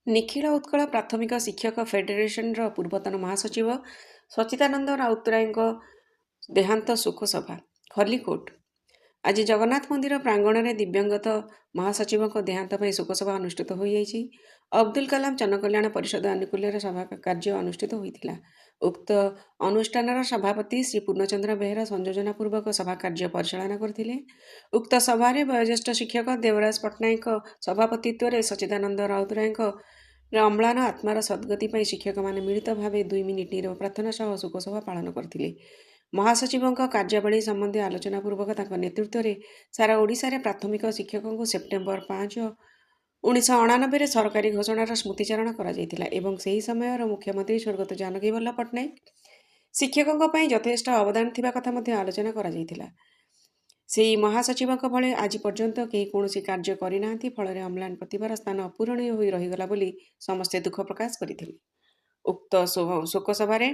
ନିଖିଳ ଉତ୍କଳ ପ୍ରାଥମିକ ଶିକ୍ଷକ ଫେଡେରେସନର ପୂର୍ବତନ ମହାସଚିବ ସଚ୍ଚିଦାନନ୍ଦ ରାଉତରାୟଙ୍କ ଦେହାନ୍ତ ଶୋକସଭା। ଖଲ୍ଲିକୋଟ। ଆଜି ଜଗନ୍ନାଥ ମନ୍ଦିର ପ୍ରାଙ୍ଗଣରେ ଦିବଂଗତ ମହାସଚିବଙ୍କ ଦେହାନ୍ତ ପାଇଁ ଶୋକସଭା ଅନୁଷ୍ଠିତ ହୋଇଯାଇଛି। ଅବଦୁଲ କଲାମ ଜନକଲ୍ୟାଣ ପରିଷଦ ଆନୁକୂଲ୍ୟରେ ସଭା କାର୍ଯ୍ୟ ଅନୁଷ୍ଠିତ ହୋଇଥିଲା। ଉକ୍ତ ଅନୁଷ୍ଠାନର ସଭାପତି ଶ୍ରୀ ପୂର୍ଣ୍ଣଚନ୍ଦ୍ର ବେହେରା ସଂଯୋଜନା ପୂର୍ବକ ସଭା କାର୍ଯ୍ୟ ପରିଚାଳନା କରିଥିଲେ। ଉକ୍ତ ସଭାରେ ବୟୋଜ୍ୟେଷ୍ଠ ଶିକ୍ଷକ ଦେବରାଜ ପଟ୍ଟନାୟକଙ୍କ ସଭାପତିତ୍ୱରେ ସଚ୍ଚିଦାନନ୍ଦ ରାଉତରାୟଙ୍କ ଅମ୍ଳାନ ଆତ୍ମାର ସଦ୍ଗତି ପାଇଁ ଶିକ୍ଷକମାନେ ମିଳିତ ଭାବେ 2 ମିନିଟ୍ ନିରବ ପ୍ରାର୍ଥନା ସହ ଶୋକସଭା ପାଳନ କରିଥିଲେ। ମହାସଚିବଙ୍କ କାର୍ଯ୍ୟାବଳୀ ସମ୍ବନ୍ଧୀୟ ଆଲୋଚନା ପୂର୍ବକ ତାଙ୍କ ନେତୃତ୍ୱରେ ସାରା ଓଡ଼ିଶାରେ ପ୍ରାଥମିକ ଶିକ୍ଷକଙ୍କୁ ସେପ୍ଟେମ୍ବର 5, 1999ରେ ସରକାରୀ ଘୋଷଣାର ସ୍ମୃତିଚାରଣ କରାଯାଇଥିଲା ଏବଂ ସେହି ସମୟର ମୁଖ୍ୟମନ୍ତ୍ରୀ ସ୍ୱର୍ଗତ ଜାନକୀ ବଲ୍ଲଭ ପଟ୍ଟନାୟକ ଶିକ୍ଷକଙ୍କ ପାଇଁ ଯଥେଷ୍ଟ ଅବଦାନ ଥିବା କଥା ମଧ୍ୟ ଆଲୋଚନା କରାଯାଇଥିଲା। ସେହି ମହାସଚିବଙ୍କ ଭଳି ଆଜି ପର୍ଯ୍ୟନ୍ତ କେହି କୌଣସି କାର୍ଯ୍ୟ କରିନାହାନ୍ତି, ଫଳରେ ଅମ୍ଳାନ ପ୍ରତିଭାର ସ୍ଥାନ ଅପୂରଣୀୟ ହୋଇ ରହିଗଲା ବୋଲି ସମସ୍ତେ ଦୁଃଖ ପ୍ରକାଶ କରିଥିଲେ। ଉକ୍ତ ଶୋକସଭାରେ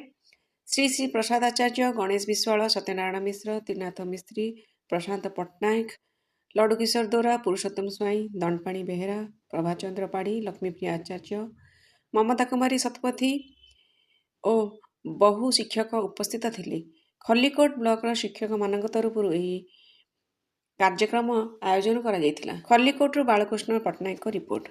ଶ୍ରୀ ଶ୍ରୀ ପ୍ରସାଦ ଆଚାର୍ଯ୍ୟ, ଗଣେଶ ବିଶ୍ୱାଳ, ସତ୍ୟନାରାୟଣ ମିଶ୍ର, ତ୍ରିନାଥ ମିସ୍ତ୍ରୀ, ପ୍ରଶାନ୍ତ ପଟ୍ଟନାୟକ, ଲଡ଼ୁକିଶୋର ଦୋରା, ପୁରୁଷୋତ୍ତମ ସ୍ୱାଇଁ, ଦଣ୍ଡପାଣି ବେହେରା, ପ୍ରଭାଚନ୍ଦ୍ର ପାଢ଼ୀ, ଲକ୍ଷ୍ମୀପ୍ରିୟା ଆଚାର୍ଯ୍ୟ, ମମତା କୁମାରୀ ଶତପଥୀ ଓ ବହୁ ଶିକ୍ଷକ ଉପସ୍ଥିତ ଥିଲେ। ଖଲ୍ଲିକୋଟ ବ୍ଲକର ଶିକ୍ଷକମାନଙ୍କ ତରଫରୁ ଏହି କାର୍ଯ୍ୟକ୍ରମ ଆୟୋଜନ କରାଯାଇଥିଲା। ଖଲ୍ଲିକୋଟରୁ ବାଳକୃଷ୍ଣ ପଟ୍ଟନାୟକଙ୍କ ରିପୋର୍ଟ।